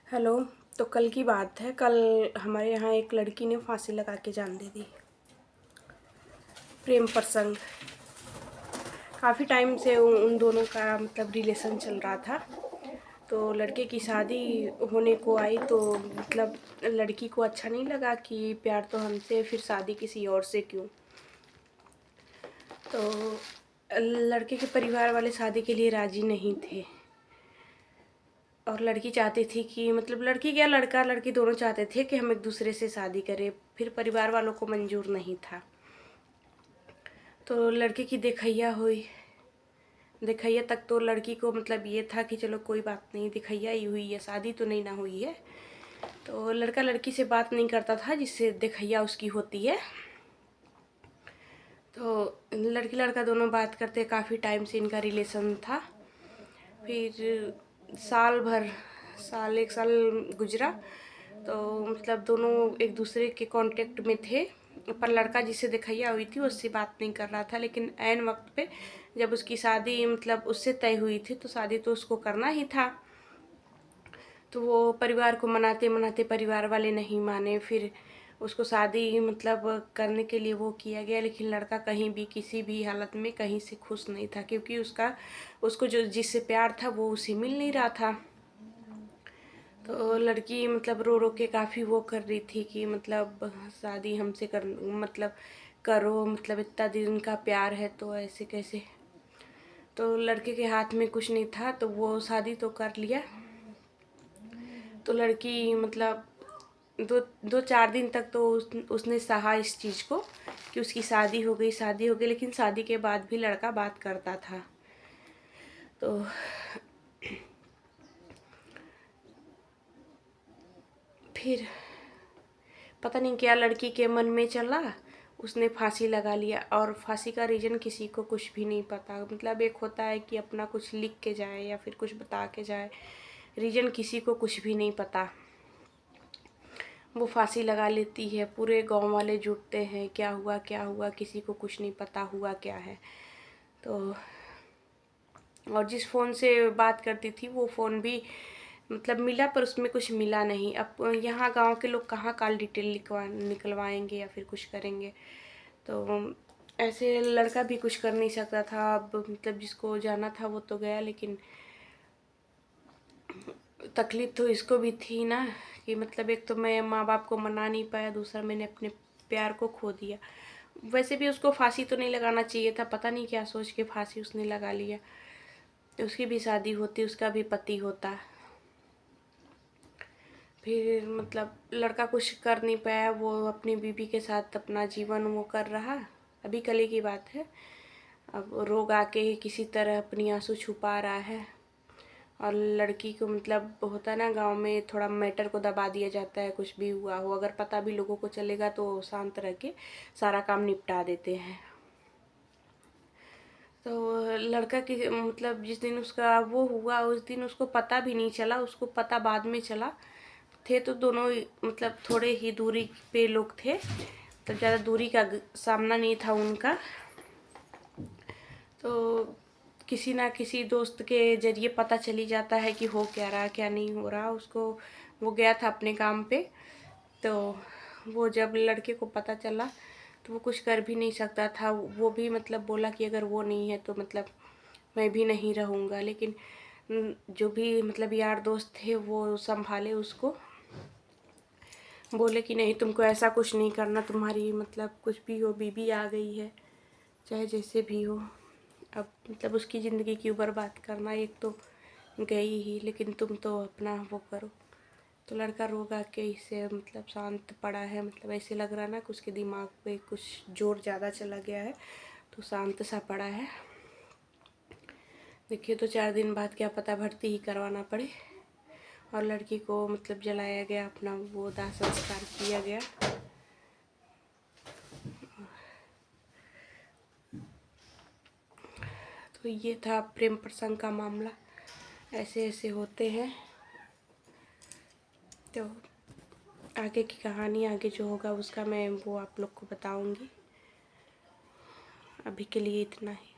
Hello. तो कल की बात है। कल हमारे यहाँ एक लड़की ने फांसी लगा के जान दे दी। प्रेम प्रसंग। काफ़ी टाइम से उन दोनों का मतलब रिलेशन चल रहा था। तो लड़के की शादी होने को आई तो मतलब लड़की को अच्छा नहीं लगा कि प्यार तो हमसे, फिर शादी किसी और से क्यों। तो लड़के के परिवार वाले शादी के लिए राज़ी नहीं थे और लड़की चाहती थी कि मतलब लड़की क्या लड़का लड़की दोनों चाहते थे कि हम एक दूसरे से शादी करें। फिर परिवार वालों को मंजूर नहीं था। तो लड़के की देखैया हुई। देखैया तक तो लड़की को मतलब ये था कि चलो कोई बात नहीं, देखैया ही हुई है, शादी तो नहीं ना हुई है। तो लड़का लड़की से बात नहीं करता था जिससे देखैया उसकी होती है। तो लड़की लड़का दोनों बात करते, काफ़ी टाइम से इनका रिलेशन था। फिर एक साल गुजरा तो मतलब दोनों एक दूसरे के कांटेक्ट में थे। पर लड़का जिससे देखैया हुई थी उससे बात नहीं कर रहा था। लेकिन ऐन वक्त पे जब उसकी शादी मतलब उससे तय हुई थी तो शादी तो उसको करना ही था। तो वो परिवार को मनाते मनाते परिवार वाले नहीं माने। फिर उसको शादी मतलब करने के लिए वो किया गया, लेकिन लड़का कहीं भी किसी भी हालत में कहीं से खुश नहीं था, क्योंकि उसको जो जिससे प्यार था वो उसे मिल नहीं रहा था। तो लड़की मतलब रो रो के काफ़ी वो कर रही थी कि मतलब शादी हमसे कर मतलब करो, मतलब इतना दिन का प्यार है तो ऐसे कैसे। तो लड़के के हाथ में कुछ नहीं था तो वो शादी तो कर लिया। तो लड़की मतलब दो दो चार दिन तक तो उसने सहा इस चीज़ को कि उसकी शादी हो गई। लेकिन शादी के बाद भी लड़का बात करता था। तो फिर पता नहीं क्या लड़की के मन में चला, उसने फांसी लगा लिया। और फांसी का रीज़न किसी को कुछ भी नहीं पता। मतलब एक होता है कि अपना कुछ लिख के जाए या फिर कुछ बता के जाए, रीज़न किसी को कुछ भी नहीं पता। वो फांसी लगा लेती है, पूरे गांव वाले जुटते हैं, क्या हुआ, किसी को कुछ नहीं पता हुआ क्या है। तो और जिस फ़ोन से बात करती थी वो फ़ोन भी मतलब मिला, पर उसमें कुछ मिला नहीं। अब यहाँ गांव के लोग कहाँ कॉल डिटेल निकलवाएंगे या फिर कुछ करेंगे। तो ऐसे लड़का भी कुछ कर नहीं सकता था। अब मतलब जिसको जाना था वो तो गया, लेकिन तकलीफ़ तो इसको भी थी ना कि मतलब एक तो मैं माँ बाप को मना नहीं पाया, दूसरा मैंने अपने प्यार को खो दिया। वैसे भी उसको फांसी तो नहीं लगाना चाहिए था, पता नहीं क्या सोच के फांसी उसने लगा लिया। उसकी भी शादी होती, उसका भी पति होता। फिर मतलब लड़का कुछ कर नहीं पाया, वो अपनी बीवी के साथ अपना जीवन वो कर रहा। अभी कल की बात है। अब रोग आके किसी तरह अपनी आंसू छुपा रहा है। और लड़की को मतलब होता है ना, गांव में थोड़ा मैटर को दबा दिया जाता है, कुछ भी हुआ हो अगर पता भी लोगों को चलेगा तो शांत रह के सारा काम निपटा देते हैं। तो लड़का की मतलब जिस दिन उसका वो हुआ उस दिन उसको पता भी नहीं चला, उसको पता बाद में चला। थे तो दोनों मतलब थोड़े ही दूरी पे लोग थे, तो ज़्यादा दूरी का सामना नहीं था उनका। तो किसी ना किसी दोस्त के जरिए पता चली जाता है कि हो क्या रहा क्या नहीं हो रहा उसको। वो गया था अपने काम पे। तो वो जब लड़के को पता चला तो वो कुछ कर भी नहीं सकता था। वो भी मतलब बोला कि अगर वो नहीं है तो मतलब मैं भी नहीं रहूँगा। लेकिन जो भी मतलब यार दोस्त थे वो संभाले उसको, बोले कि नहीं तुमको ऐसा कुछ नहीं करना, तुम्हारी मतलब कुछ भी हो बीबी आ गई है, चाहे जैसे भी हो। अब मतलब उसकी ज़िंदगी क्यों बर्बाद करना, एक तो गई ही, लेकिन तुम तो अपना वो करो। तो लड़का रोगा के इससे मतलब शांत पड़ा है। मतलब ऐसे लग रहा ना कि उसके दिमाग पे कुछ जोर ज़्यादा चला गया है, तो शांत सा पड़ा है। देखिए तो 4 दिन बाद क्या पता भर्ती ही करवाना पड़े। और लड़की को मतलब जलाया गया, अपना वो दाह संस्कार किया गया। तो ये था प्रेम प्रसंग का मामला। ऐसे ऐसे होते हैं। तो आगे की कहानी आगे जो होगा उसका मैं वो आप लोग को बताऊंगी। अभी के लिए इतना ही।